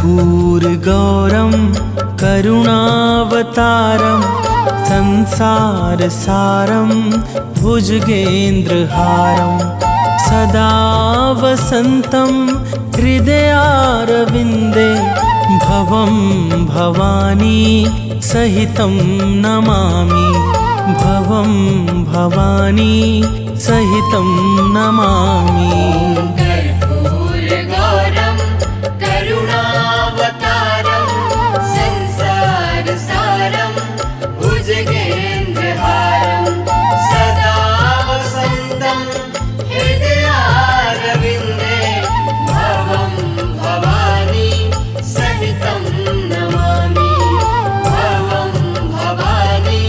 कर्पूरगौरं करुणावतारं संसारसारं भुजगेन्द्रहारं सदा वसन्तं हृदयारविन्दे भवं भवानी सहितं नमामि भवं भवानी सहितं नमामि। कर्पूरगौरं करुणावतारं संसारसारं भुजगेन्द्रहारं सदा वसन्तं हृदयारविन्दे भवं भवानी सहितं नमामि भवं भवानी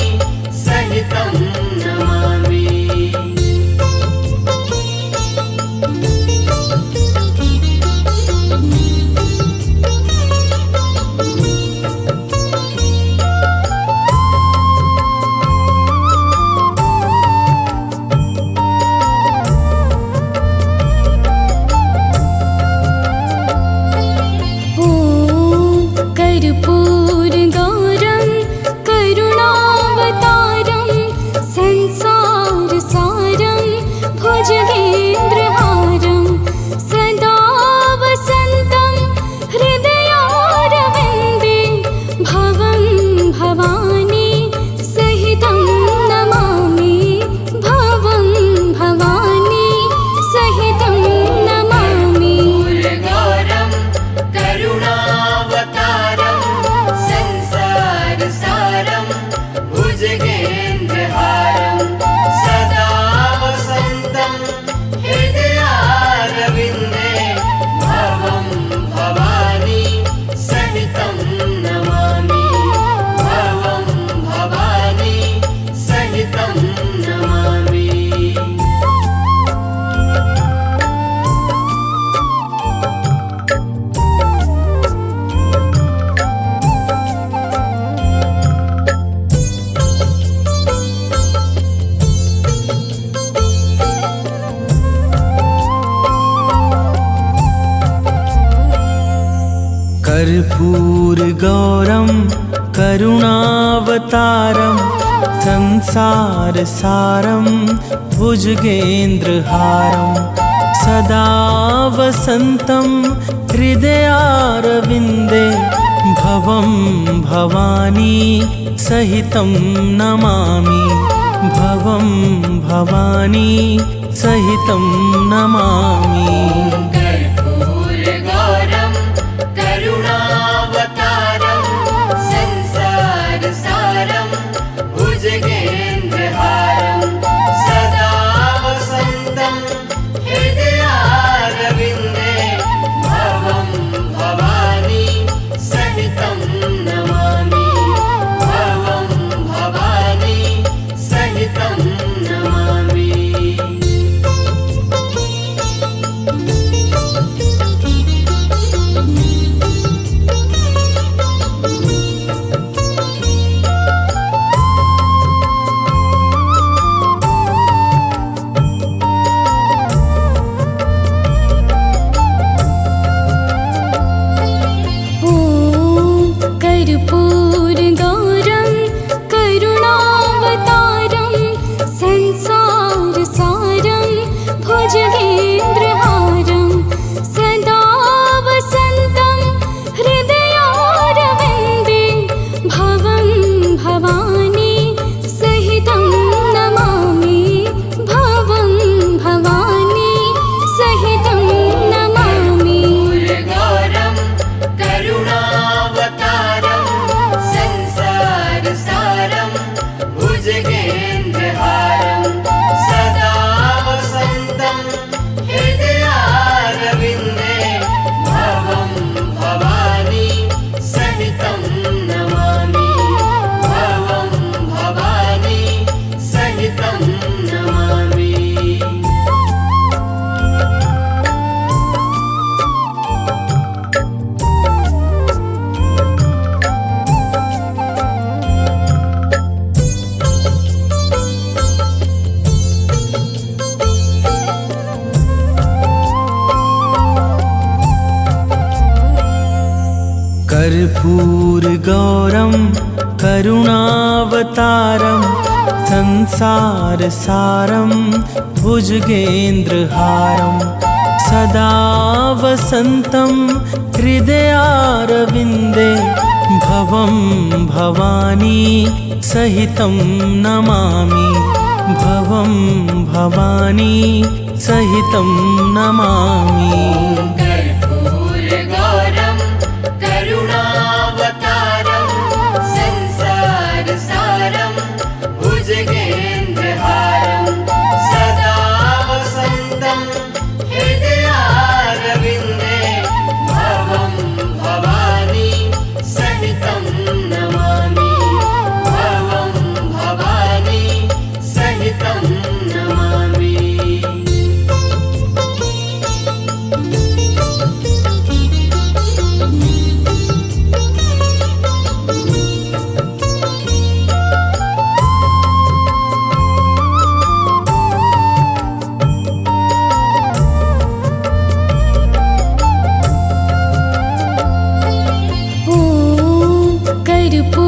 सहितं नमामि। कर्पूरगौरं करुणावतारं संसारसारं भुजगेन्द्रहारं सदा वसन्तं हृदयारविन्दे भवं भवानी सहितं नमामि भवं भवानी सहितं नमामि। कर्पूरगौरं करुणावतारं संसारसारं भुजगेन्द्रहारं सदा वसन्तं हृदयारविन्दे भवं भवानी सहितं नमामि भवं भवानी सहितं नमामि। कर्पूरगौरं करुणावतारं संसारसारं भुजगेन्द्रहारं सदा वसन्तं हृदयारविन्दे भवं भवानी सहितं नमामि भवं भवानी सहितं नमामि। कर्पूरगौरं करुणावतारं संसारसारं भुजगेन्द्रहारं सदा वसन्तं हृदयारविन्दे भवं भवानी सहितं नमामि भवं भवानी सहितं नमामि। कर्पूरगौरं करुणावतारं संसारसारं भुजगेन्द्रहारं सदा वसन्तं हृदयारविन्दे भवं भवानी सहितं नमामि भवं भवानी सहितं नमामि कर्पूरगौरं करुणावतारं संसारसारं भुजगेन्द्रहारं सदा वसन्तं हृदयारविन्दे भवं भवानी सहितं नमामि भवं भवानी सहितं नमामि।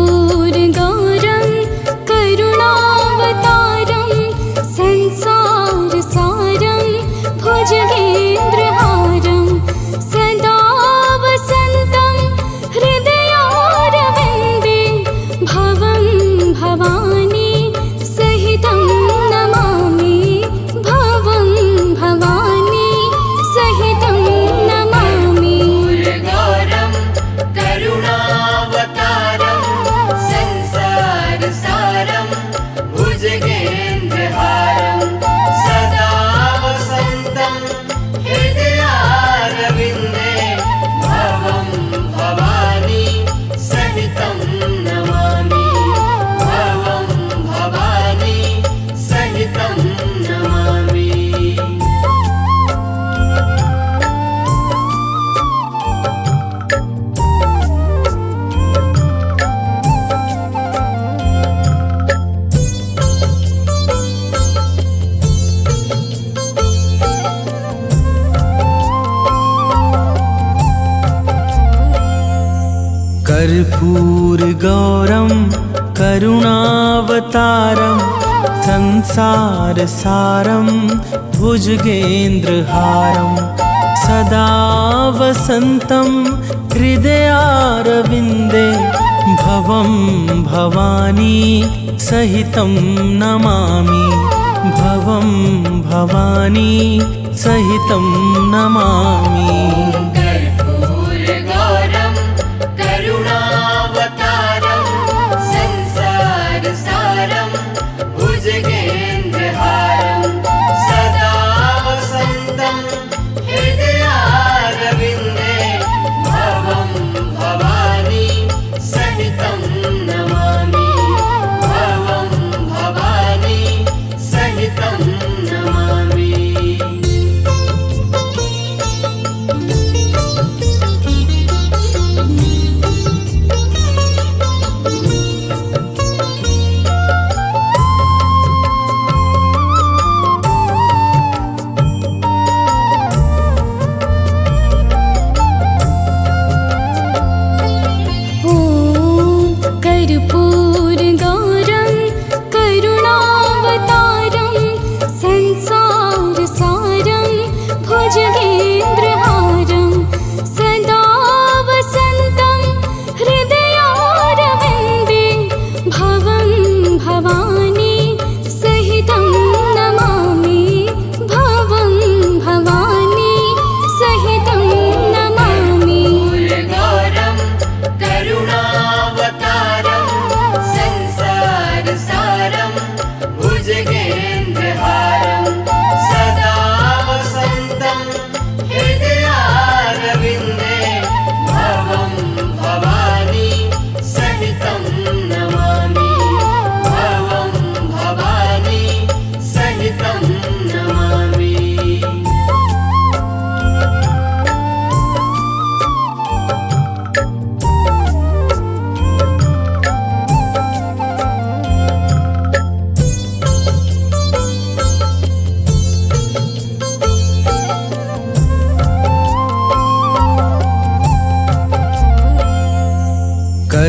कर्पूरगौरं करुणावतारं संसारसारं भुजगेन्द्रहारं सदा वसन्तं हृदयारविन्दे भवं भवानी सहितं नमामि भवं भवानी सहितं नमामि। कर्पूरगौरं करुणावतारं संसारसारं भुजगेन्द्रहारं सदा वसन्तं हृदयारविन्दे भवं भवानी सहितं नमामि भवं भवानी सहितं नमामि। कर्पूरगौरं करुणावतारं संसारसारं भुजगेन्द्रहारं सदा वसन्तं हृदयारविन्दे भवं भवानी सहितं नमामि भवं भवानी सहितं नमामि। कर्पूरगौरं करुणावतारं संसारसारं भुजगेन्द्रहारं सदा वसन्तं हृदयारविन्दे भवं भवानी सहितं नमामि भवं भवानी सहितं नमामि।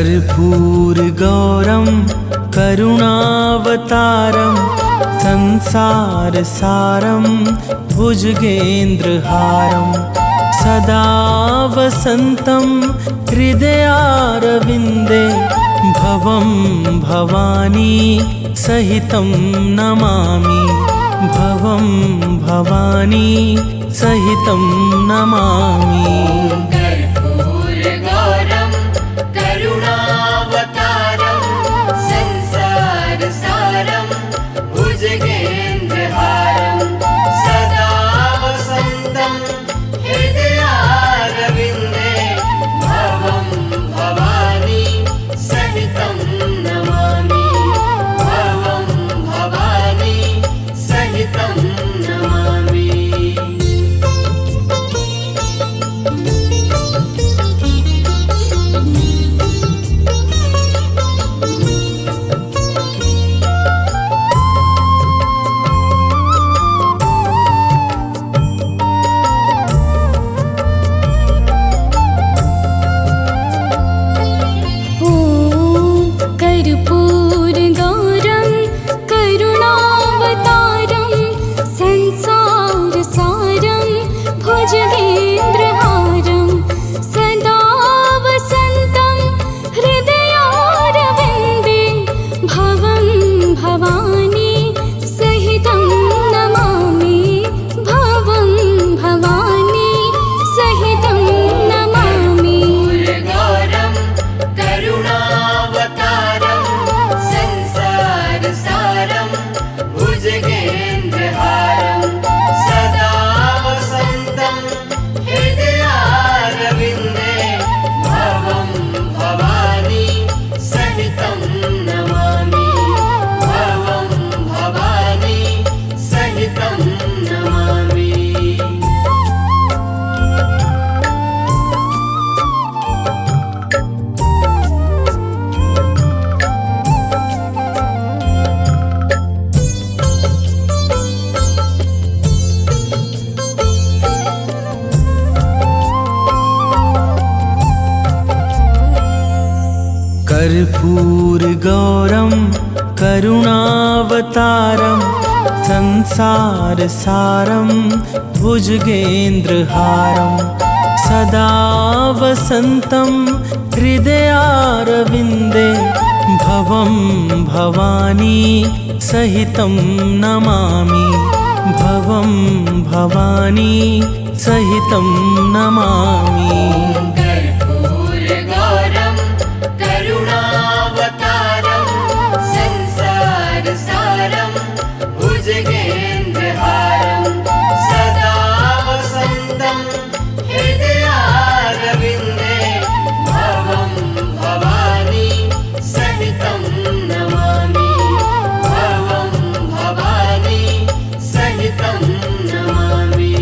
कर्पूरगौरं करुणावतारं संसारसारं भुजगेन्द्रहारं सदा वसन्तं हृदयारविन्दे भवं भवानी सहितं नमामि भवं भवानी सहितं नमामि। कर्पूरगौरं करुणावतारं संसारसारं भुजगेन्द्रहारं सदा वसन्तं हृदयारविन्दे भवं भवानी सहितं नमामि भवं भवानी सहितं नमामि। कर्पूरगौरं करुणावतारं संसारसारं भुजगेन्द्रहारं सदा वसन्तं हृदयारविन्दे भवं भवानी सहितं नमामि भवं भवानी सहितं नमामि। कर्पूरगौरं करुणावतारं संसारसारं भुजगेन्द्रहारं सदा वसन्तं हृदयारविन्दे भवं भवानी सहितं नमामि भवं भवानी सहितं नमामि। कर्पूरगौरं करुणावतारं संसारसारं भुजगेन्द्रहारं सदा वसन्तं हृदयारविन्दे भवं भवानी सहितं नमामि भवं भवानी सहितं नमामि। कर्पूरगौरं करुणावतारं संसारसारं भुजगेन्द्रहारं सदा वसन्तं हृदयारविन्दे भवं भवानी सहितं नमामि भवं भवानी सहितं नमामि।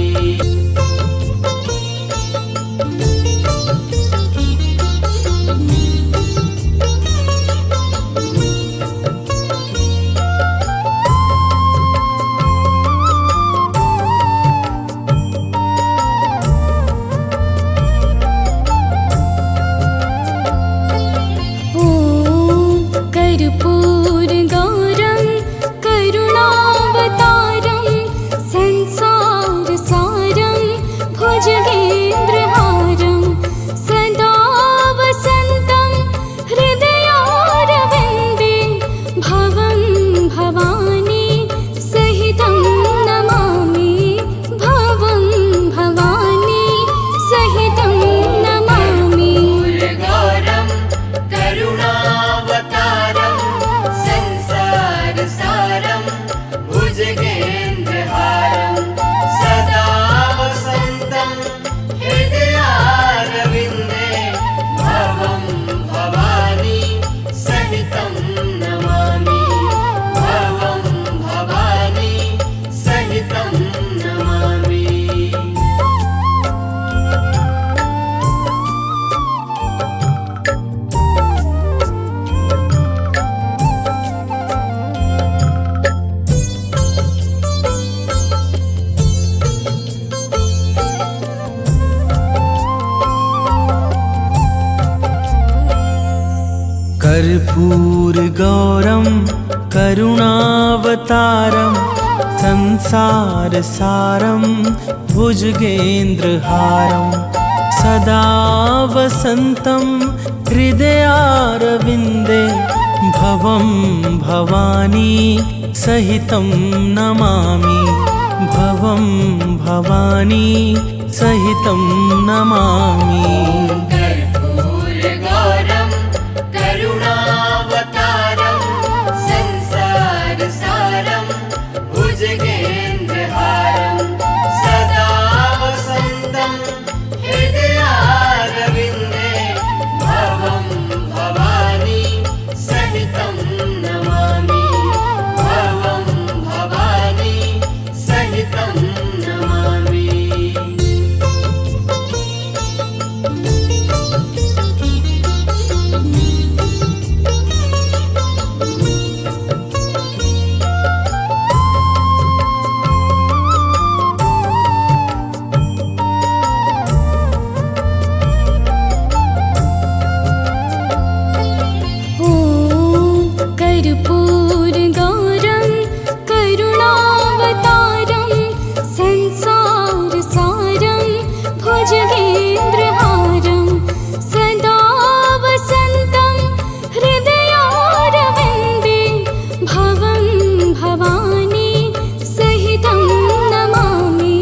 कर्पूरगौरं करुणावतारं संसारसारं भुजगेन्द्रहारं सदा वसन्तं हृदयारविन्दे भवं भवानी सहितं नमामि भवं भवानी सहितं नमामि कर्पूरगौरं करुणावतारं संसारसारं भुजगेन्द्रहारं सदा वसन्तं हृदयारविन्दे भवं भवानी सहितं नमामि भवं भवानी सहितं नमामि। कर्पूरगौरं करुणावतारं संसारसारं भुजगेन्द्रहारं सदा वसन्तं हृदयारविन्दे भवं भवानी सहितं नमामि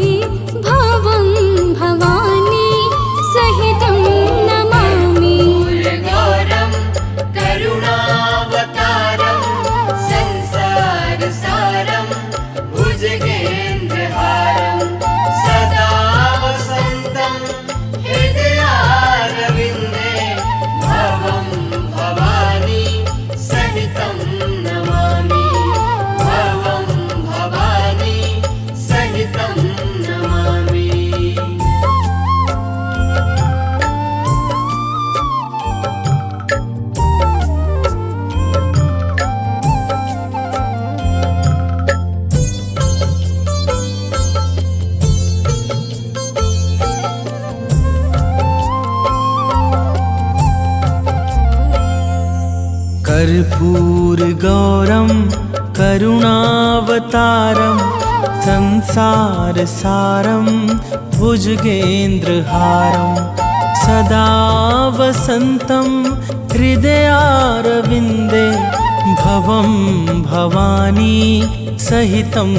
भवं भवानी सहितं नमामि। कर्पूरगौरं करुणावतारं संसारसारं भुजगेन्द्रहारं सदा वसन्तं हृदयारविन्दे भवं भवानी सहितं नमामि भवं भवानी सहितं नमामि। कर्पूरगौरं करुणावतारं संसारसारं भुजगेन्द्रहारं सदा वसन्तं हृदयारविन्दे भवं भवानी सहितं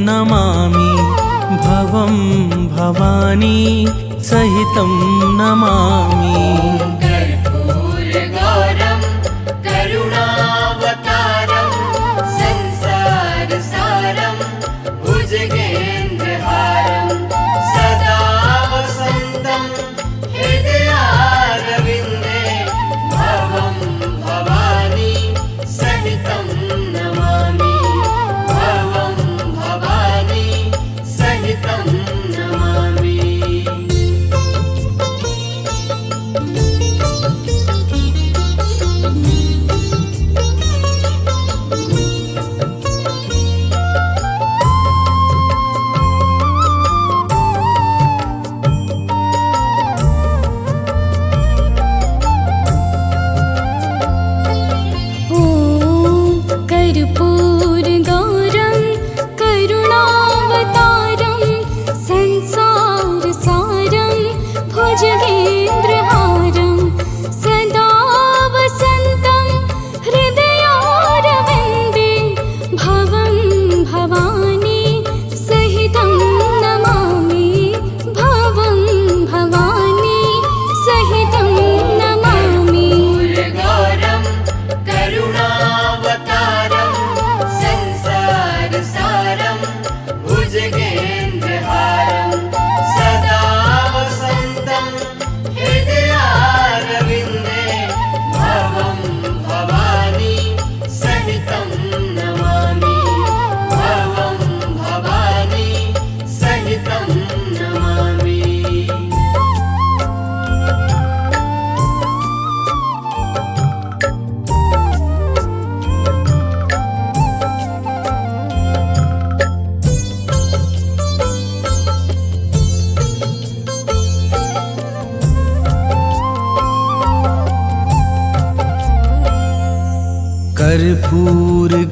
नमामि भवं भवानी सहितं नमामि। कर्पूरगौरं करुणावतारं संसारसारं भुजगेन्द्रहारं सदा वसन्तं हृदयारविन्दे भवं भवानी सहितं नमामि भवं भवानी सहितं नमामि।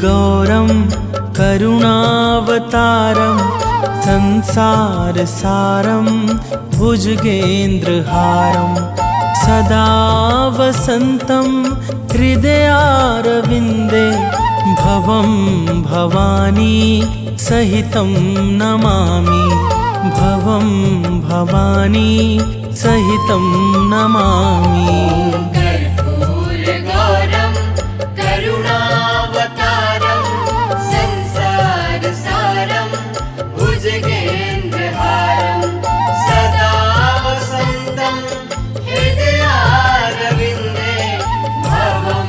कर्पूरगौरं करुणावतारं संसारसारं भुजगेन्द्रहारं सदा वसन्तं हृदयारविन्दे भवं भवानी सहितं नमामि भवं भवानी सहितं नमामि कर्पूरगौरं करुणावतारं संसारसारं भुजगेन्द्रहारं सदा वसन्तं हृदयारविन्दे भवं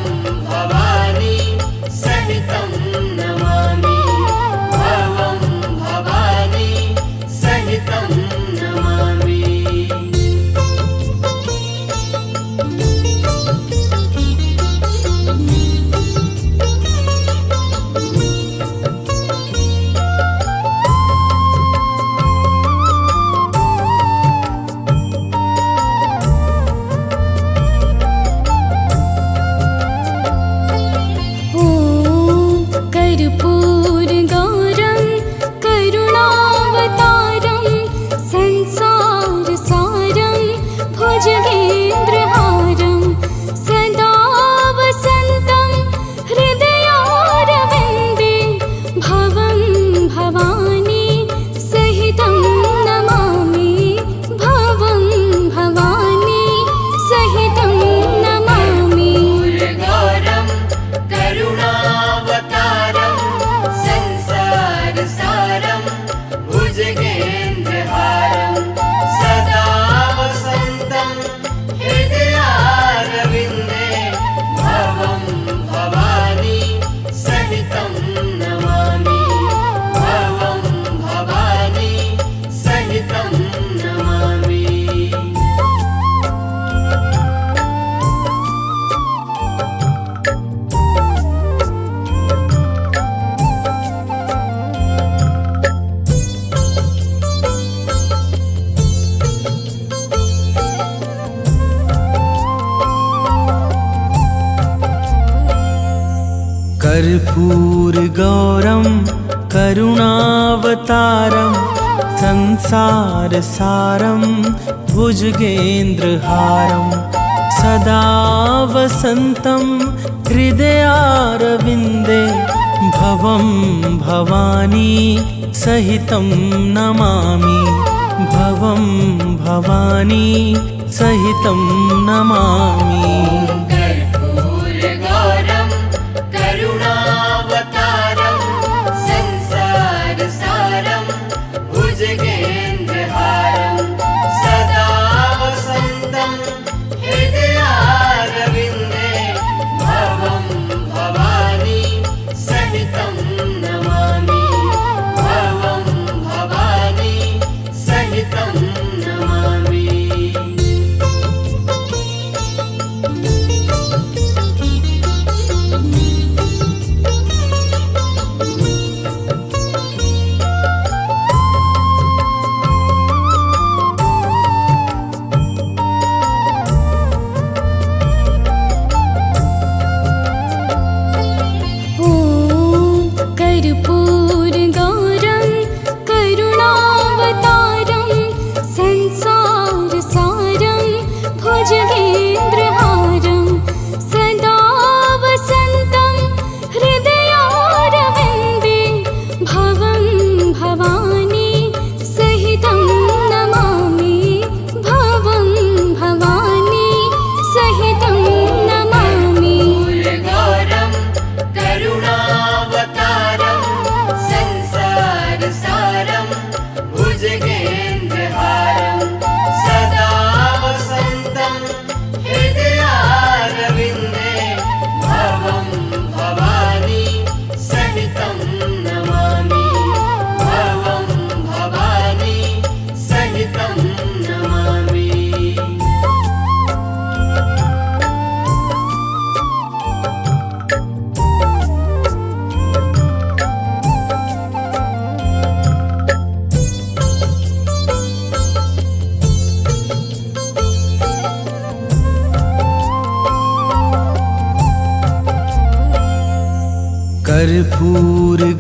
भवानी सहितं नमामि भवं भवानी सहितं नमामि। कर्पूरगौरं करुणावतारं संसारसारं भुजगेन्द्रहारं सदा वसन्तं हृदयारविन्दे भवं भवानी सहितं नमामि भवं भवानी सहितं नमामि। कर्पूरगौरं करुणावतारं संसारसारं भुजगेन्द्रहारं सदा वसन्तं हृदयारविन्दे भवं भवानी सहितं नमामि भवं भवानी सहितं नमामि। कर्पूरगौरं करुणावतारं संसारसारं भुजगेन्द्रहारं सदा वसन्तं हृदयारविन्दे भवं भवानी सहितं नमामि भवं भवानी सहितं नमामि। कर्पूरगौरं करुणावतारं संसारसारं भुजगेन्द्रहारं सदा वसन्तं हृदयारविन्दे भवं भवानी सहितं नमामि भवं भवानी सहितं नमामि।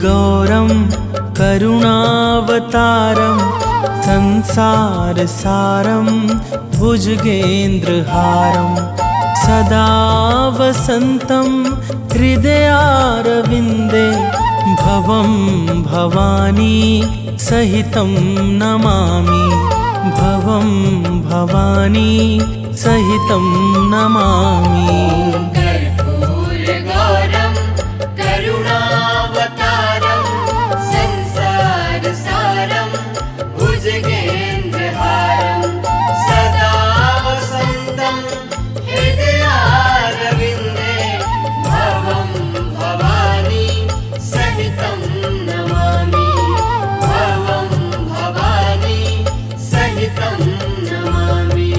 कर्पूरगौरं करुणावतारं संसारसारं भुजगेन्द्रहारं सदा वसन्तं हृदयारविन्दे भवं भवानी सहितं नमामि भवं भवानी सहितं नमामि कर्पूरगौरं करुणावतारं संसारसारं भुजगेन्द्रहारं सदा वसन्तं हृदयारविन्दे भवं भवानी सहितं नमामि भवं भवानी सहितं नमामि।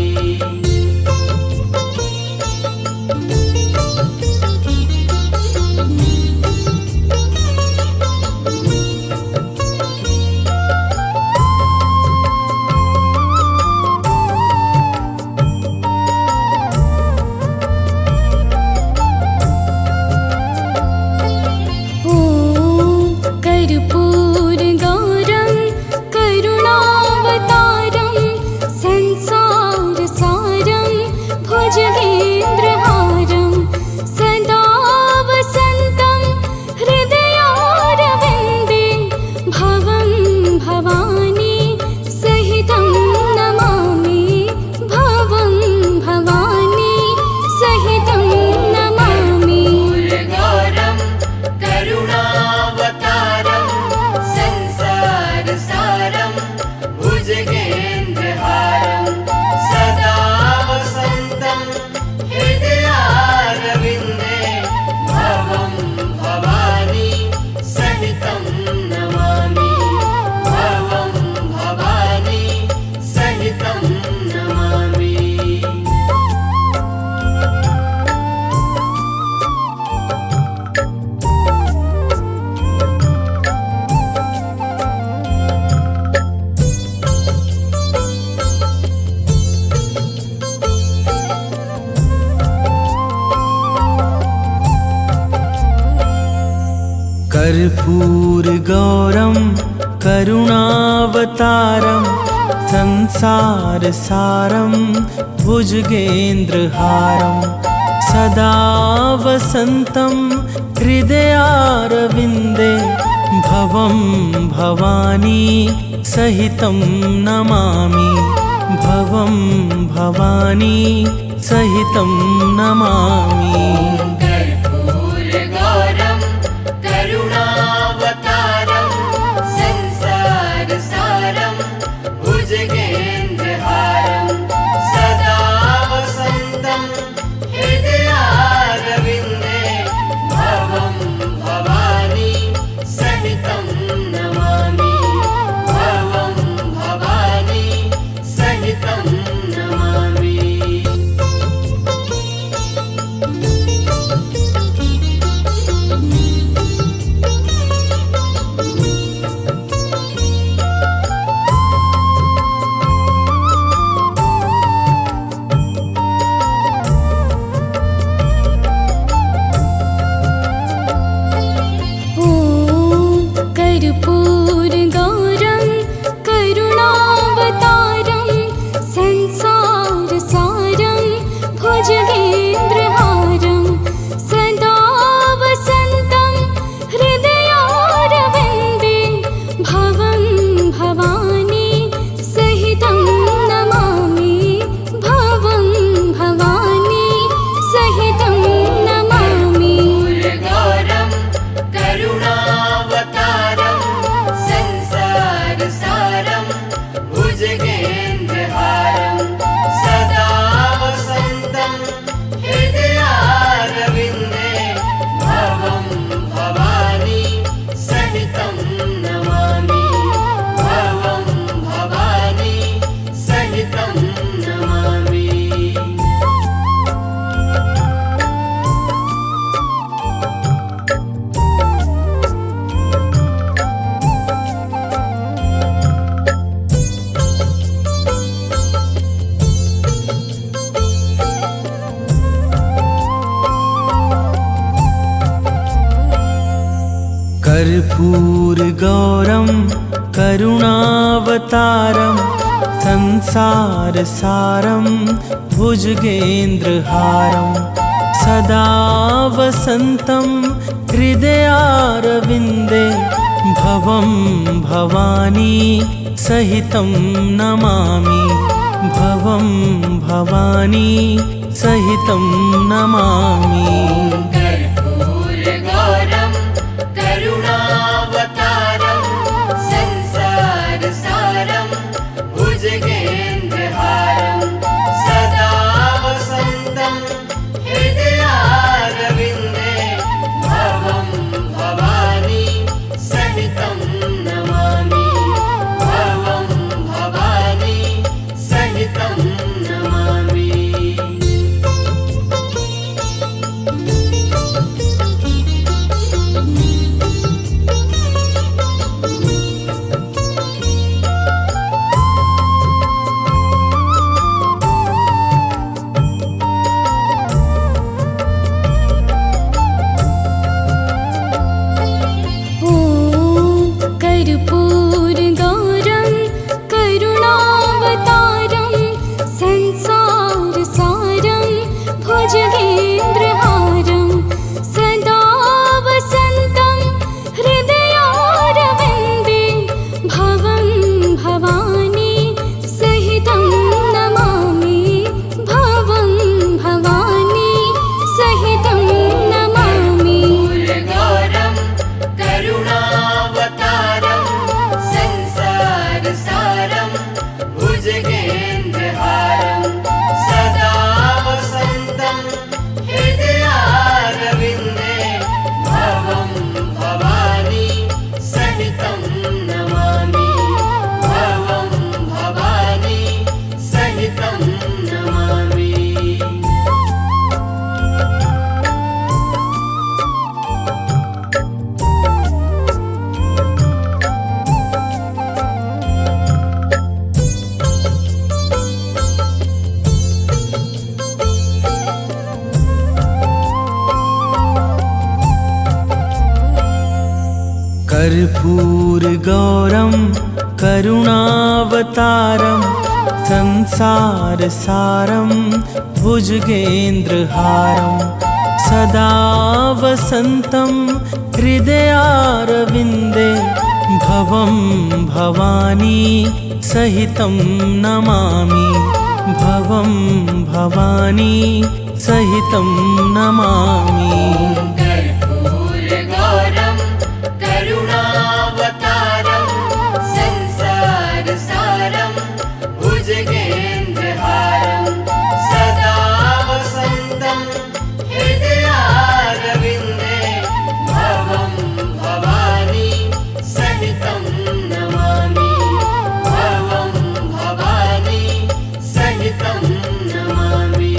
कर्पूरगौरं करुणावतारं संसारसारं भुजगेन्द्रहारं सदा वसन्तं हृदयारविन्दे भवं भवानी सहितं नमामि भवं भवानी सहितं नमामि। कर्पूरगौरं करुणावतारं संसारसारं भुजगेन्द्रहारं सदा वसन्तं हृदयारविन्दे भवं भवानी सहितं नमामि भवं भवानी सहितं नमामि। कर्पूरगौरं करुणावतारं संसारसारं भुजगेन्द्रहारं सदा वसन्तं हृदयारविन्दे भवं भवानी सहितं नमामि भवं भवानी सहितं नमामि। कर्पूरगौरं करुणावतारं संसारसारं भुजगेन्द्रहारं सदा वसन्तं हृदयारविन्दे भवं भवानी सहितं नमामि भवं भवानी सहितं नमामि। करुणावतारं संसारसारं भुजगेन्द्रहारं सदा वसन्तं हृदयारविन्दे भवं भवानी सहितं नमामि भवं भवानी सहितं नमामि कर्पूरगौरं करुणावतारं संसारसारं भुजगेन्द्रहारं सदा वसन्तं हृदयारविन्दे भवं भवानी सहितं नमामि भवं भवानी सहितं नमामि। कर्पूरगौरं करुणावतारं संसारसारं भुजगेन्द्रहारं सदा वसन्तं हृदयारविन्दे भवं भवानी सहितं नमामि भवं भवानी सहितं नमामि। कर्पूरगौरं करुणावतारं संसारसारं भुजगेन्द्रहारं सदा वसन्तं हृदयारविन्दे भवं भवानी सहितं नमामि भवं भवानी सहितं नमामि। कर्पूरगौरं करुणावतारं संसारसारं भुजगेन्द्रहारं सदा वसन्तं हृदयारविन्दे भवं भवानी सहितं नमामि भवं भवानी सहितं नमामि। कर्पूरगौरं करुणावतारं संसारसारं भुजगेन्द्रहारं सदा वसन्तं हृदयारविन्दे भवं भवानी सहितं नमामि भवं भवानी सहितं नमामि।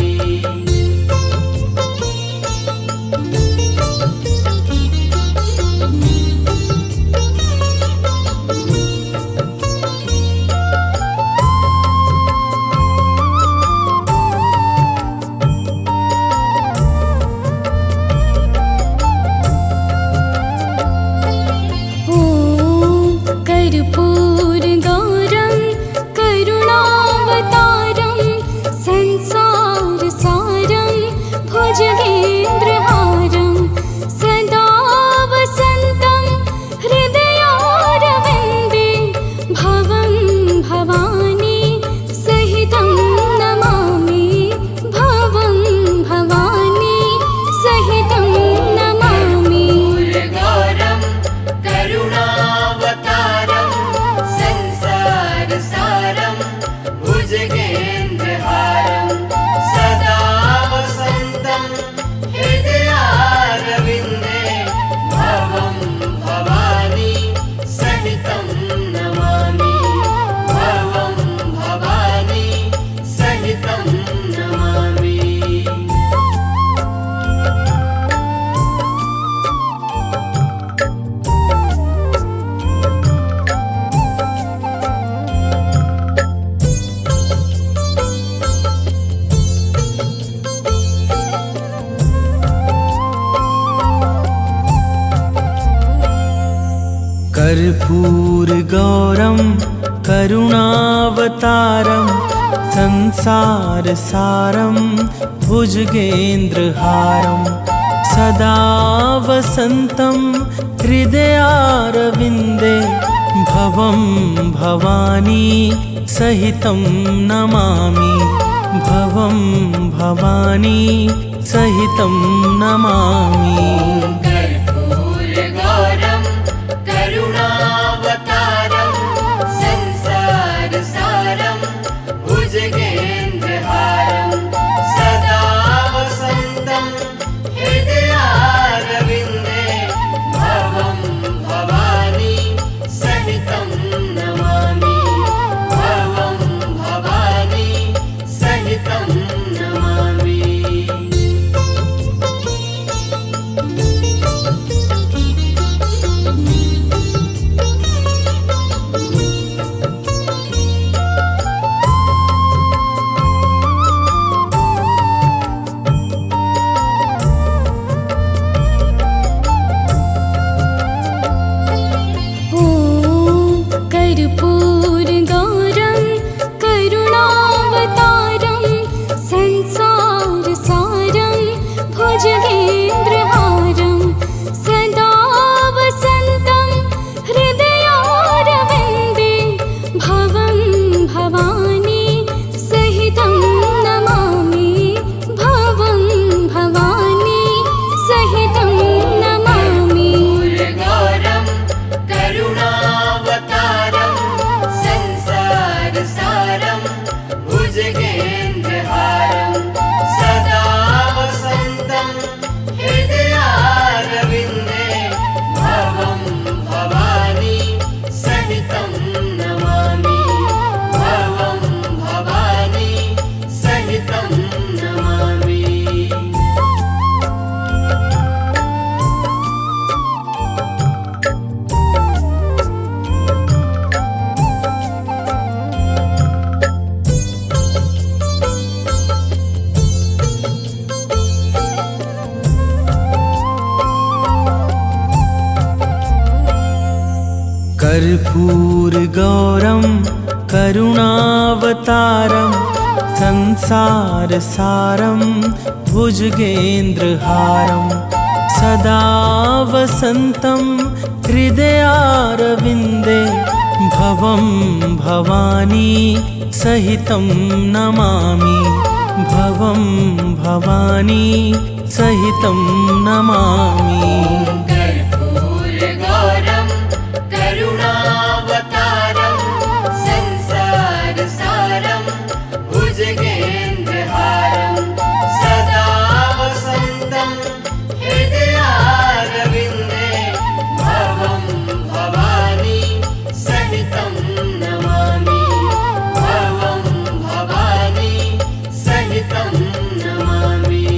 गौरं करुणावतारं संसारसारं भुजगेन्द्रहारं सदा वसन्तं हृदयारविन्दे भवं भवानी सहितं नमामि भवं भवानी सहितं नमामि कर्पूरगौरं करुणावतारं संसारसारं भुजगेन्द्रहारं सदा वसन्तं हृदयारविन्दे भवं भवानी सहितं नमामि भवं भवानी सहितं नमामि। कर्पूरगौरं करुणावतारं संसारसारं भुजगेन्द्रहारं सदा वसन्तं हृदयारविन्दे भवं भवानी सहितं नमामि भवं भवानी सहितं नमामि। कर्पूरगौरं करुणावतारं संसारसारं भुजगेन्द्रहारं सदा वसन्तं हृदयारविन्दे भवं भवानी सहितं नमामि भवं भवानी सहितं नमामि। कर्पूरगौरं करुणावतारं संसारसारं भुजगेन्द्रहारं सदा वसन्तं हृदयारविन्दे भवं भवानी सहितं नमामि भवं भवानी सहितं नमामि। कर्पूरगौरं करुणावतारं संसारसारं भुजगेन्द्रहारं सदा वसन्तं हृदयारविन्दे भवं भवानी सहितं नमामि भवं भवानी सहितं नमामि।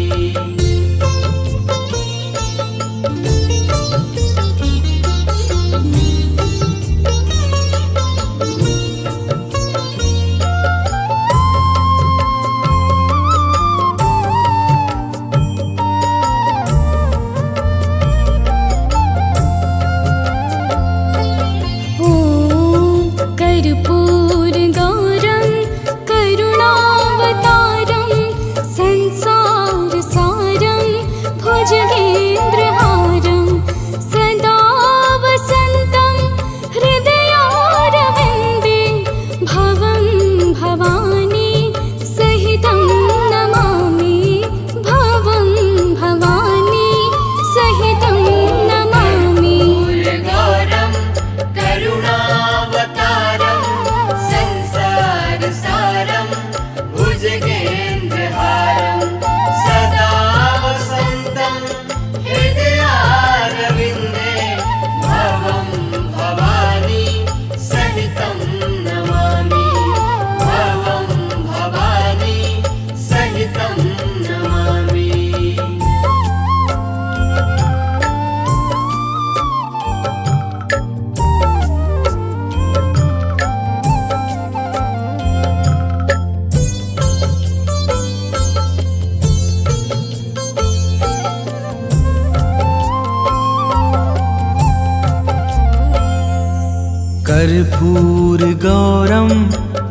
कर्पूरगौरं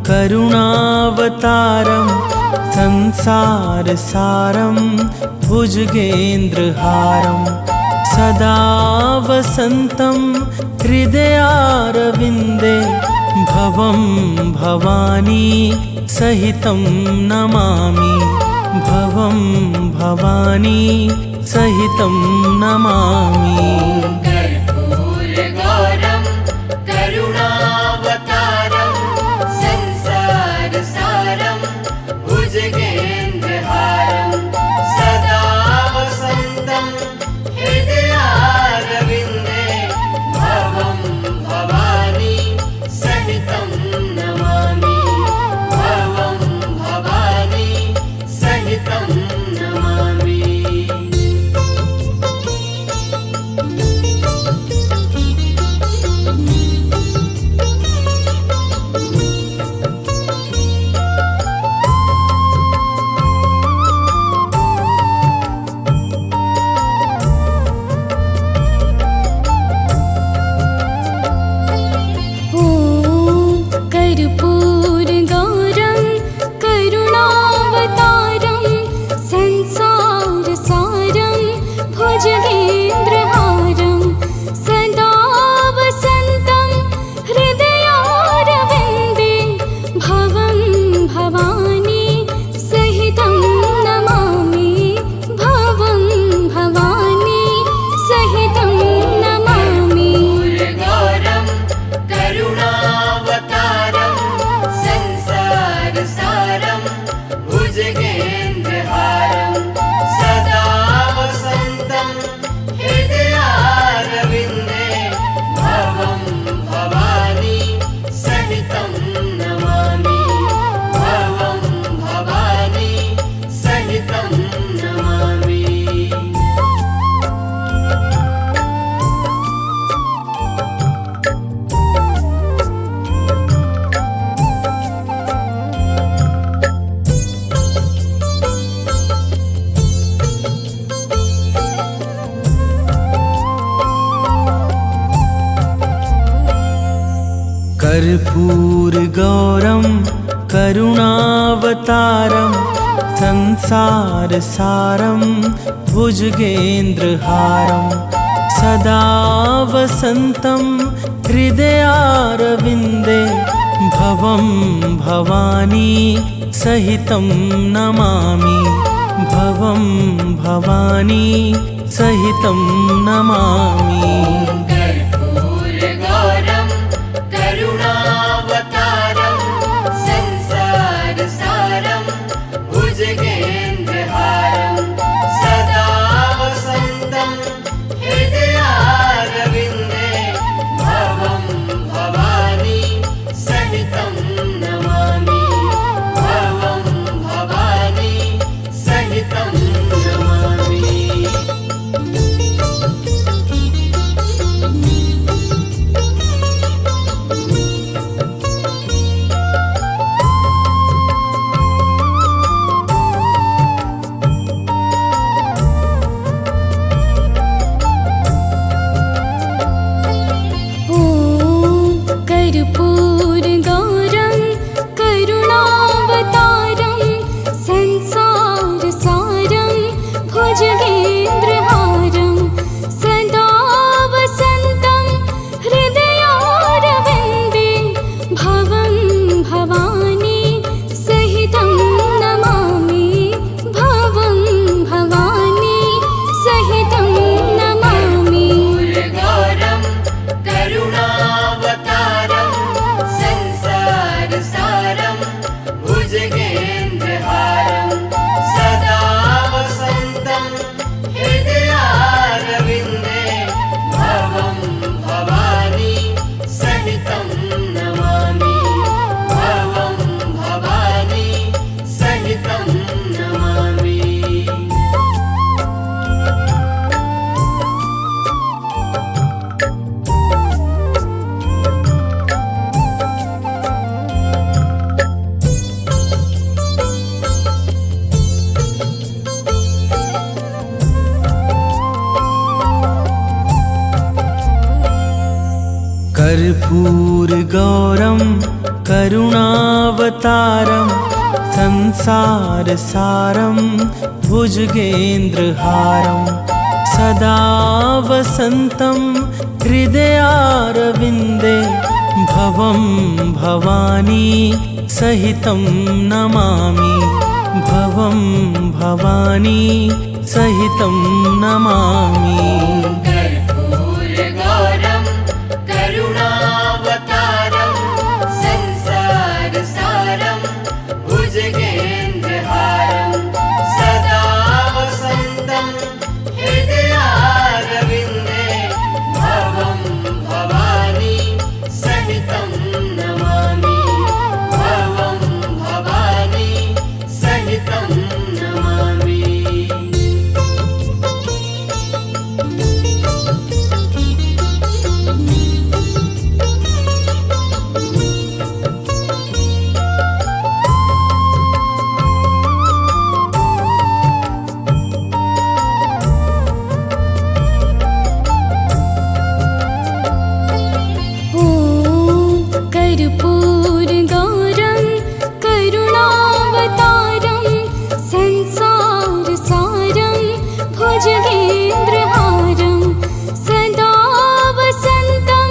करुणावतारं संसारसारं भुजगेन्द्रहारं सदा वसन्तं हृदयारविन्दे भवं भवानी सहितं नमामि भवं भवानी सहितं नमामि कर्पूरगौरं करुणावतारं संसारसारं भुजगेन्द्रहारं सदा वसन्तं हृदयारविन्दे भवं भवानी सहितं नमामि भवं भवानी सहितं नमामि। कर्पूरगौरं करुणावतारं संसारसारं भुजगेन्द्रहारं सदा वसन्तं हृदयारविन्दे भवं भवानी सहितं नमामि भवं भवानी सहितं नमामि। कर्पूरगौरं करुणावतारं संसारसारं भुजगेन्द्रहारं सदा वसन्तं हृदयारविन्दे भवं भवानी सहितं नमामि भवं भवानी सहितं नमामि। कर्पूरगौरं करुणावतारं संसारसारं भुजगेन्द्रहारं सदा वसन्तं हृदयारविन्दे भवं भवानी सहितं नमामि भवं भवानी सहितं नमामि। कर्पूरगौरं करुणावतारं संसारसारं भुजगेन्द्रहारं सदा वसन्तं हृदयारविन्दे भवं भवानी सहितं नमामि भवं भवानी सहितं नमामि। कर्पूरगौरं करुणावतारं संसारसारं भुजगेन्द्रहारं सदा वसन्तं हृदयारविन्दे भवं भवानी सहितं नमामि भवं भवानी सहितं नमामि। कर्पूरगौरं करुणावतारं संसारसारं भुजगेन्द्रहारं सदा वसन्तं हृदयारविन्दे भवं भवानी सहितं नमामि भवं भवानी सहितं नमामि। कर्पूरगौरं करुणावतारं संसारसारं भुजगेन्द्रहारं सदा वसन्तं हृदयारविन्दे भवं भवानी सहितं नमामि भवं भवानी सहितं नमामि कर्पूरगौरं करुणावतारं संसारसारं भुजगेन्द्रहारं सदा वसन्तं हृदयारविन्दे भवं भवानी सहितं नमामि भवं भवानी सहितं नमामि। कर्पूरगौरं करुणावतारं संसारसारं भुजगेन्द्रहारं सदा वसन्तं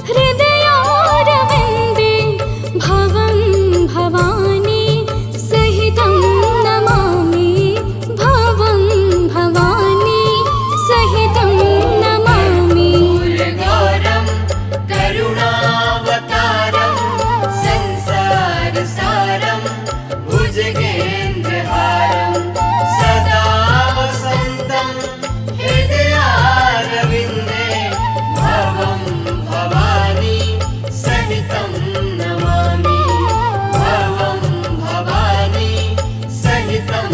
हृदयारविन्दे भवं भवानी सहितं नमामि भवं भवानी सहितं नमामि। कर्पूरगौरं करुणावतारं संसारसारं भुजगेन्द्रहारं सदा वसन्तं हृदयारविन्दे भवं भवानी सहितं नमामि भवं भवानी सहितं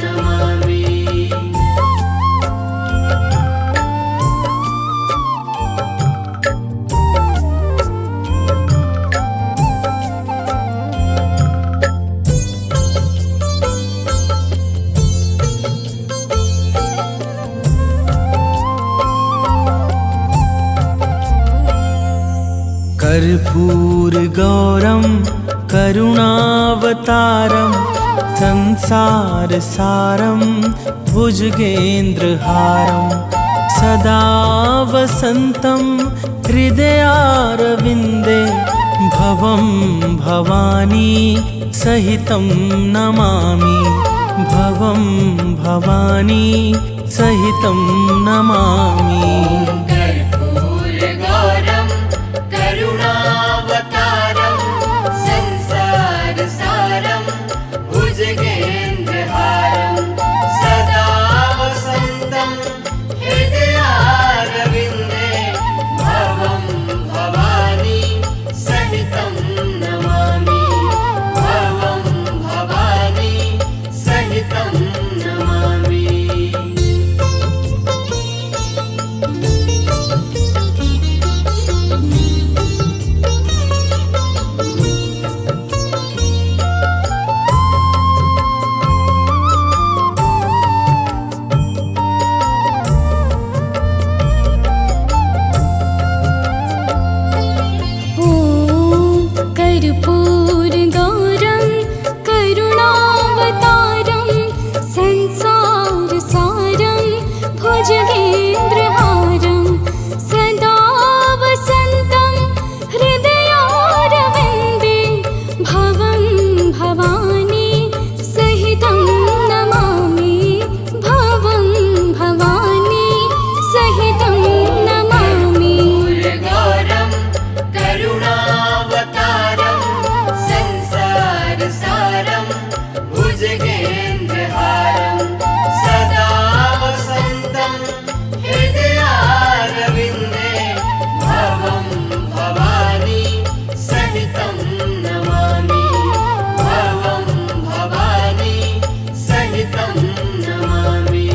नमामि। कर्पूरगौरं करुणावतारं संसारसारं भुजगेन्द्रहारं सदा वसन्तं हृदयारविन्दे भवं भवानी सहितं नमामि भवं भवानी सहितं नमामि। कर्पूरगौरं करुणावतारं संसारसारं भुजगेन्द्रहारं सदा वसन्तं हृदयारविन्दे भवं भवानी सहितं नमामि भवं भवानी सहितं नमामि। कर्पूरगौरं करुणावतारं संसारसारं भुजगेन्द्रहारं सदा वसन्तं हृदयारविन्दे भवं भवानी सहितं नमामि भवं भवानी सहितं नमामि। कर्पूरगौरं करुणावतारं संसारसारं भुजगेन्द्रहारं सदा वसन्तं हृदयारविन्दे भवं भवानी सहितं नमामि भवं भवानी सहितं नमामि।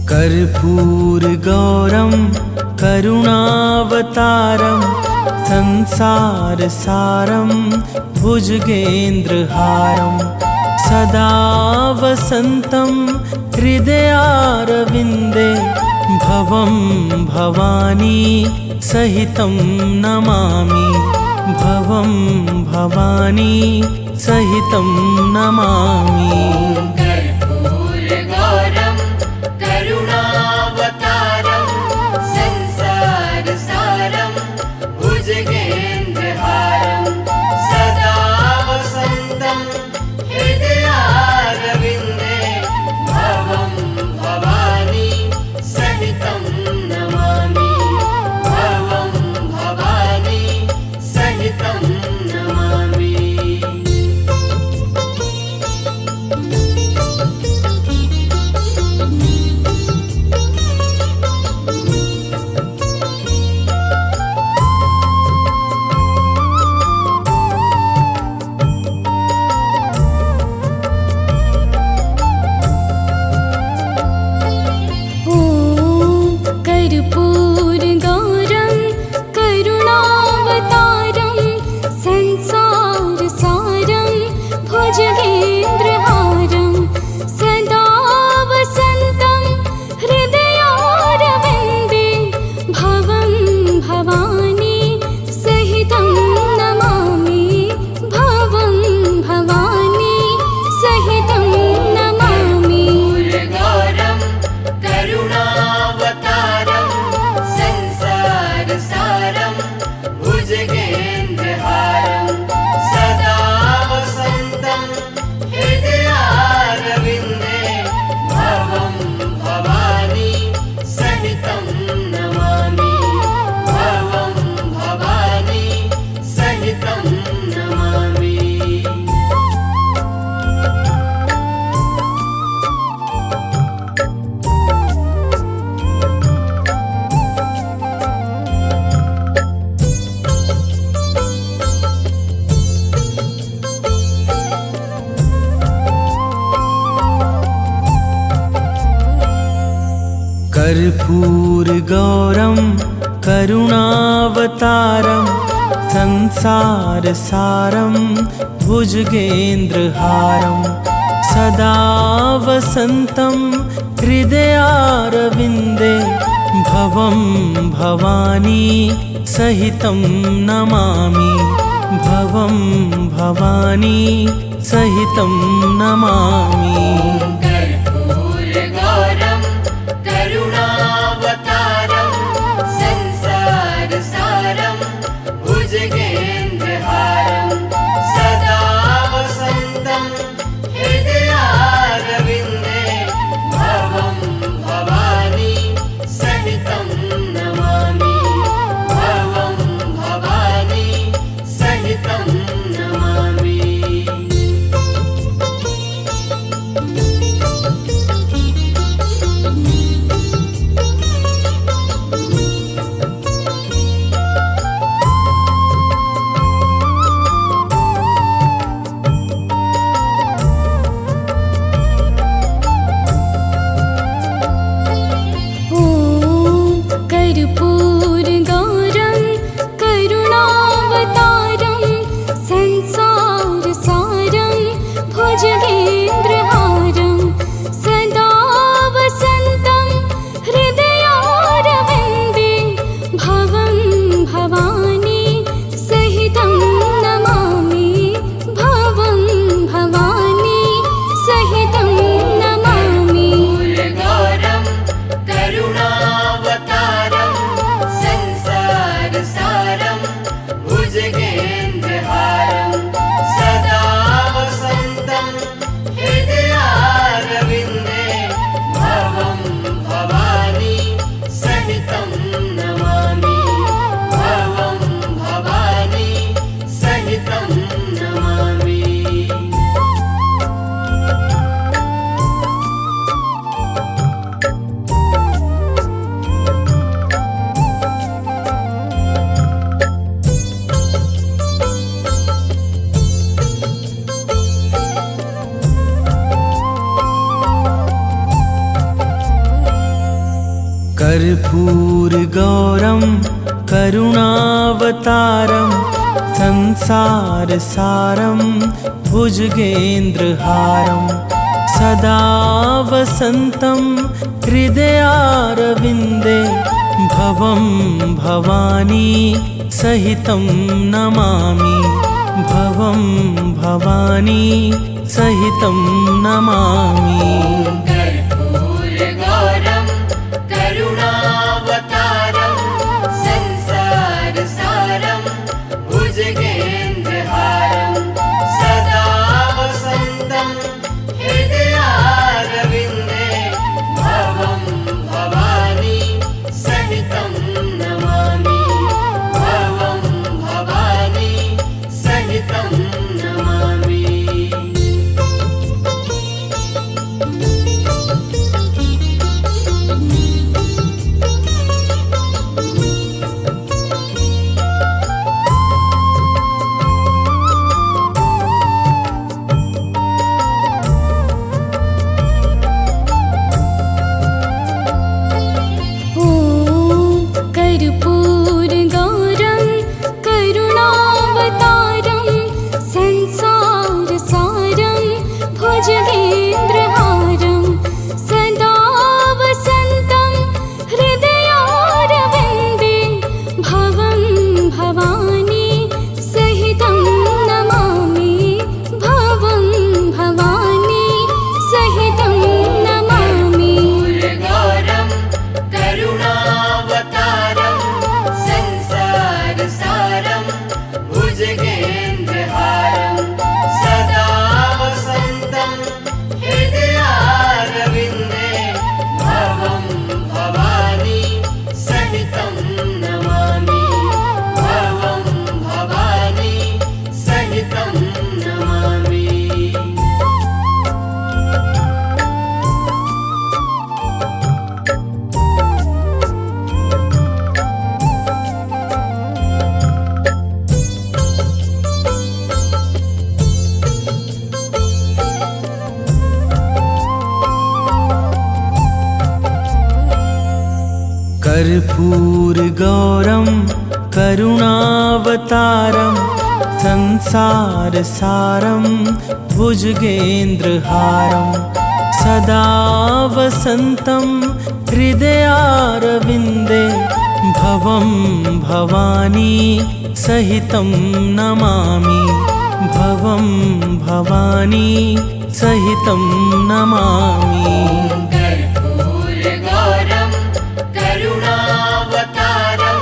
कर्पूरगौरं कर्पूरगौरं करुणावतारं संसारसारं भुजगेन्द्रहारं सदा वसन्तं हृदयारविन्दे भवं भवानी सहितं नमामि भवं भवानी सहितं नमामि। कर्पूरगौरं करुणावतारं संसारसारं भुजगेन्द्रहारं सदा वसन्तं हृदयारविन्दे भवं भवानी सहितं नमामि भवं भवानी सहितं नमामि। कर्पूरगौरं करुणावतारं संसारसारं भुजगेन्द्रहारं सदा वसन्तं हृदयारविन्दे भवं भवानी सहितं नमामि भवं भवानी सहितं नमामि। कर्पूरगौरं करुणावतारं संसारसारं भुजगेन्द्रहारं सदा वसन्तं हृदयारविन्दे भवं भवानी सहितं नमामि भवं भवानी सहितं नमामि। कर्पूरगौरं करुणावतारं संसारसारं भुजगेन्द्रहारं सदा वसन्तं हृदयारविन्दे भवं भवानी सहितं नमामि भवं भवानी सहितं नमामि। कर्पूरगौरं करुणावतारं संसारसारं भुजगेन्द्रहारं सदा वसन्तं हृदयारविन्दे भवं भवानी सहितं नमामि भवं भवानी सहितं नमामि। कर्पूरगौरं करुणावतारं संसारसारं भुजगेन्द्रहारं सदा वसन्तं हृदयारविन्दे भवं भवानी सहितं नमामि भवं भवानी सहितं नमामि कर्पूरगौरं करुणावतारं संसारसारं भुजगेन्द्रहारं सदा वसन्तं हृदयारविन्दे भवं भवानी सहितं नमामि भवं भवानी सहितं नमामि। कर्पूरगौरं करुणावतारं संसारसारं भुजगेन्द्रहारं सदा वसन्तं हृदयारविन्दे भवं भवानी सहितं नमामि भवं भवानी सहितं नमामि। कर्पूरगौरं करुणावतारं संसारसारं भुजगेन्द्रहारं सदा वसन्तं हृदयारविन्दे भवं भवानी सहितं नमामि भवं भवानी सहितं नमामि। कर्पूरगौरं करुणावतारं संसारसारं भुजगेन्द्रहारं सदा वसन्तं हृदयारविन्दे भवं भवानी सहितं नमामि भवं भवानी सहितं नमामि। कर्पूरगौरं करुणावतारं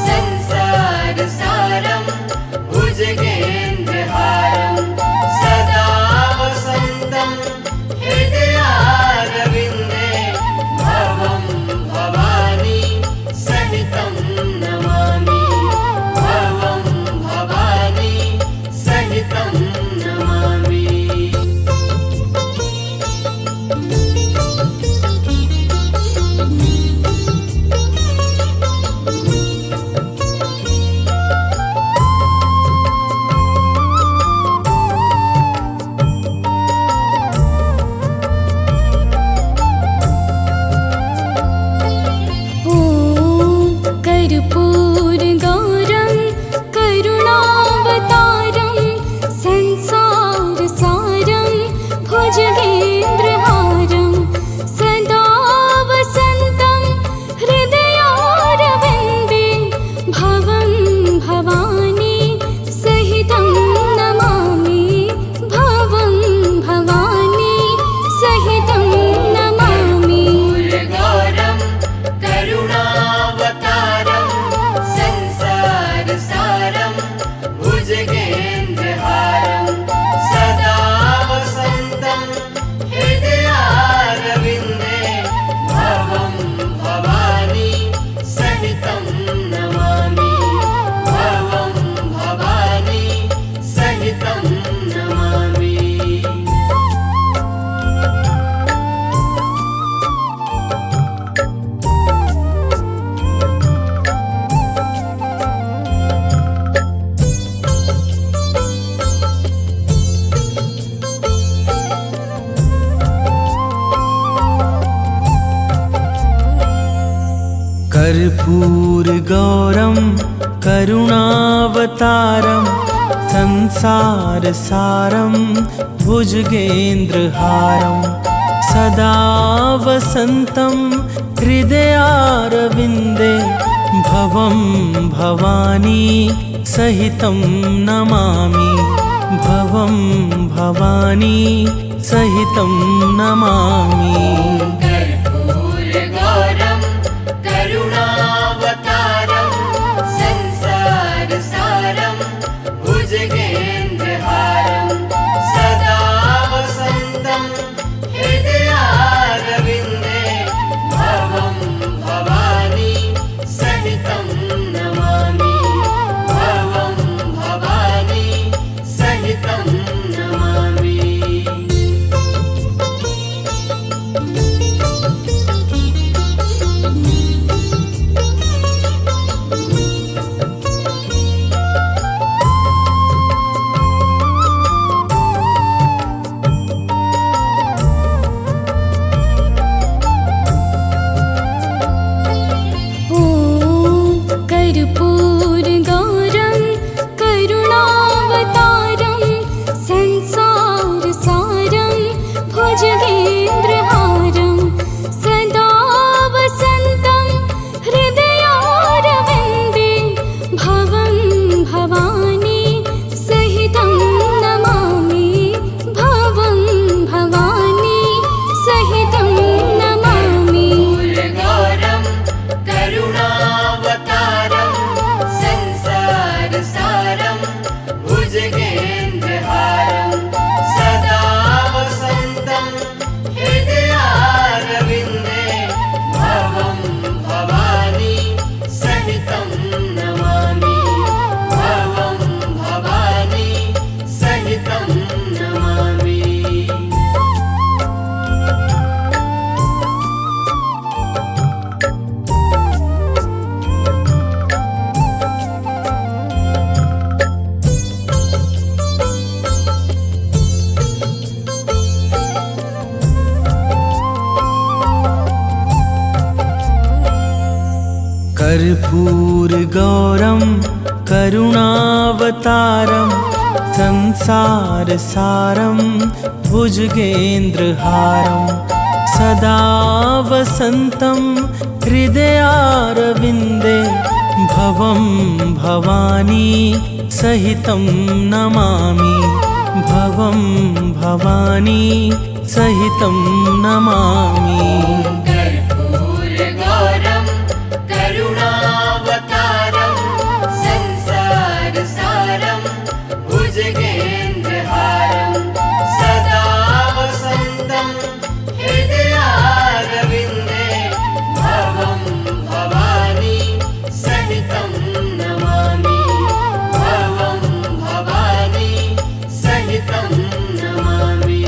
संसारसारं भुजगेन्द्रहारं सदा वसन्तं हृदयारविन्दे भवं भवानी सहितं नमामि भवं भवानी सहितं नमामि। कर्पूरगौरं करुणावतारं संसारसारं भुजगेन्द्रहारं सदा वसन्तं हृदयारविन्दे भवं भवानी सहितं नमामि भवं भवानी सहितं नमामि। कर्पूरगौरं करुणावतारं कर्पूरगौरं करुणावतारं संसारसारं भुजगेन्द्रहारं सदा वसन्तं हृदयारविन्दे भवं भवानी सहितं नमामि भवं भवानी सहितं नमामि कर्पूरगौरं करुणावतारं संसारसारं भुजगेन्द्रहारं सदा वसन्तं हृदयारविन्दे भवं भवानी सहितं नमामि भवं भवानी सहितं नमामि। कर्पूरगौरं करुणावतारं संसारसारं भुजगेन्द्रहारं सदा वसन्तं हृदयारविन्दे भवं भवानी सहितं नमामि भवं भवानी सहितं नमामि। कर्पूरगौरं करुणावतारं संसारसारं भुजगेन्द्रहारं सदा वसन्तं हृदयारविन्दे भवं भवानी सहितं नमामि भवं भवानी सहितं नमामि। कर्पूरगौरं करुणावतारं संसारसारं भुजगेन्द्रहारं सदा वसन्तं हृदयारविन्दे भवं भवानी सहितं नमामि भवं भवानी सहितं नमामि। कर्पूरगौरं करुणावतारं संसारसारं भुजगेन्द्रहारं सदा वसन्तं हृदयारविन्दे भवं भवानी सहितं नमामि भवं भवानी सहितं नमामि।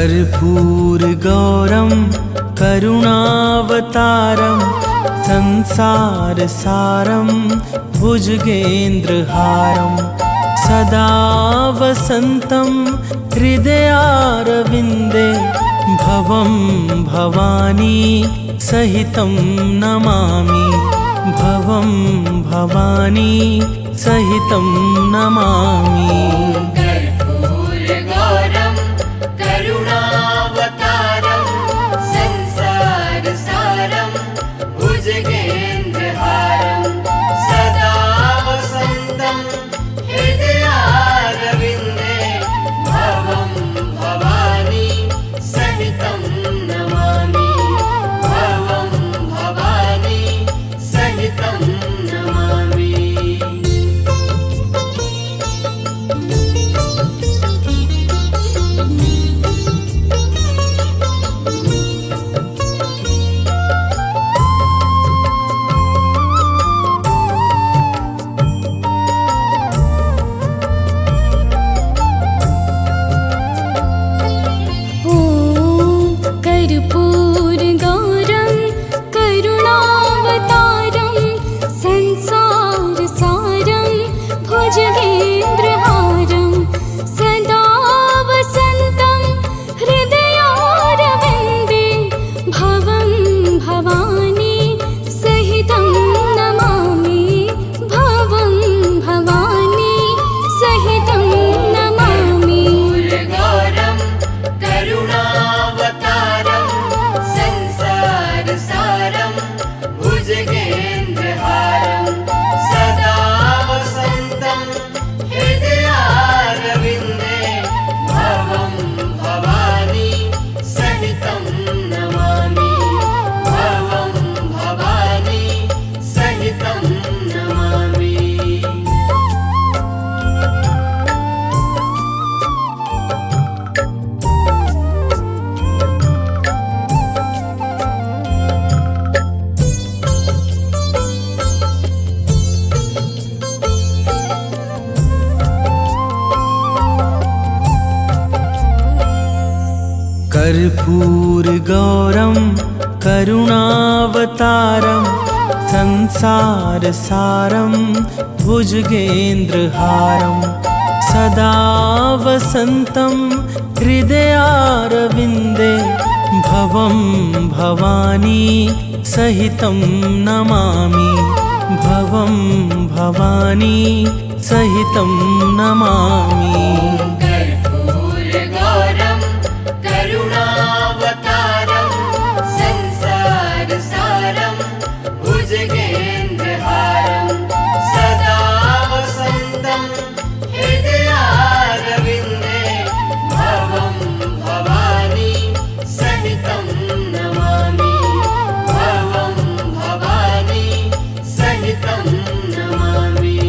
कर्पूरगौरं करुणावतारं संसारसारं भुजगेन्द्रहारं सदा वसन्तं हृदयारविन्दे भवं भवानी सहितं नमामि भवं भवानी सहितं नमामि कर्पूरगौरं करुणावतारं संसारसारं भुजगेन्द्रहारं सदा वसन्तं हृदयारविन्दे भवं भवानी सहितं नमामि भवं भवानी सहितं नमामि। कर्पूरगौरं करुणावतारं संसारसारं भुजगेन्द्रहारं सदा वसन्तं हृदयारविन्दे भवं भवानी सहितं नमामि भवं भवानी सहितं नमामि। कर्पूरगौरं करुणावतारं संसारसारं भुजगेन्द्रहारं सदा वसन्तं हृदयारविन्दे भवं भवानी सहितं नमामि भवं भवानी सहितं नमामि। कर्पूरगौरं करुणावतारं संसारसारं भुजगेन्द्रहारं सदा वसन्तं हृदयारविन्दे भवं भवानी सहितं नमामि भवं भवानी सहितं नमामि। कर्पूरगौरं करुणावतारं संसारसारं भुजगेन्द्रहारं सदा वसन्तं हृदयारविन्दे भवं भवानी सहितं नमामि भवं भवानी सहितं नमामि।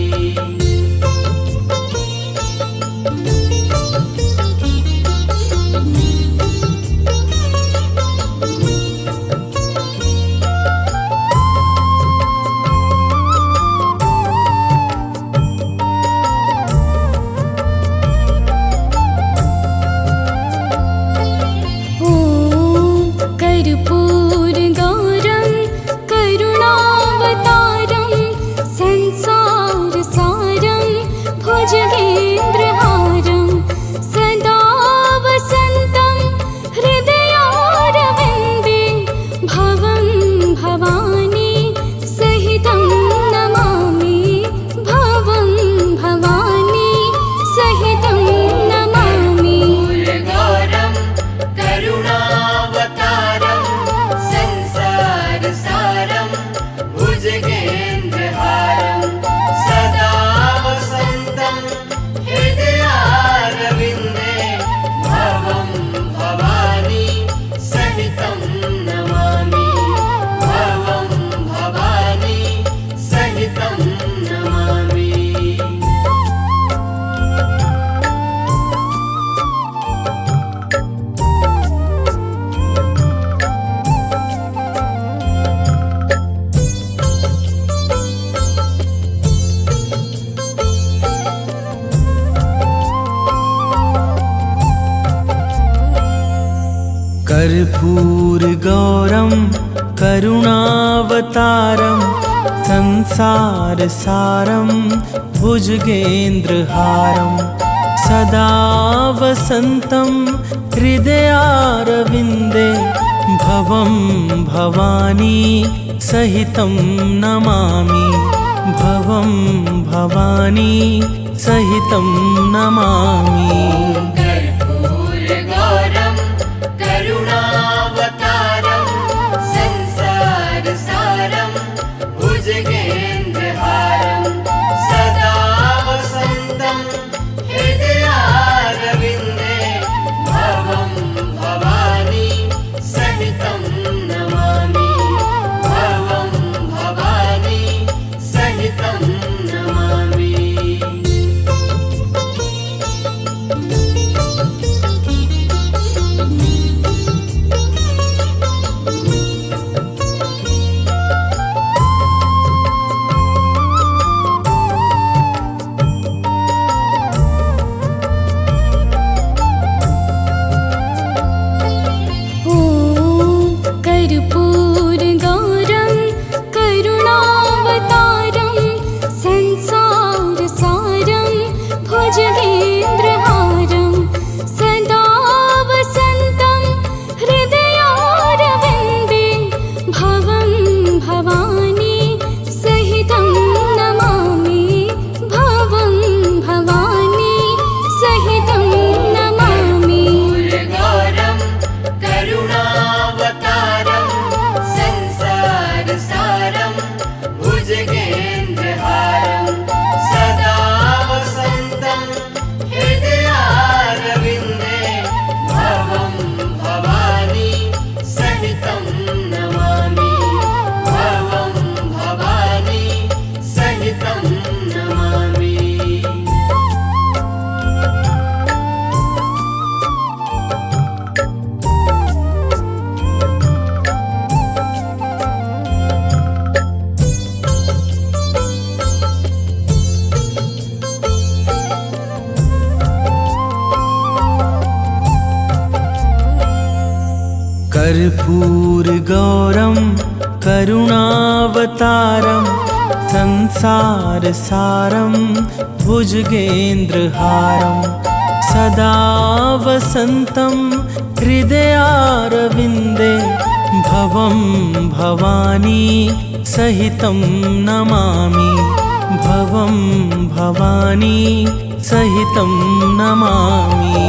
कर्पूरगौरं करुणावतारं संसारसारं भुजगेन्द्रहारं सदा वसन्तं हृदयारविन्दे भवं भवानी सहितं नमामि भवं भवानी सहितं नमामि कर्पूरगौरं करुणावतारं संसारसारं भुजगेन्द्रहारं सदा वसन्तं हृदयारविन्दे भवं भवानी सहितं नमामि भवं भवानी सहितं नमामि। कर्पूरगौरं करुणावतारं संसारसारं भुजगेन्द्रहारं सदा वसन्तं हृदयारविन्दे भवं भवानी सहितं नमामि भवं भवानी सहितं नमामि। कर्पूरगौरं करुणावतारं संसारसारं भुजगेन्द्रहारं सदा वसन्तं हृदयारविन्दे भवं भवानी सहितं नमामि भवं भवानी सहितं नमामि। कर्पूरगौरं करुणावतारं संसारसारं भुजगेन्द्रहारं सदा वसन्तं हृदयारविन्दे भवं भवानी सहितं नमामि भवं भवानी सहितं नमामि।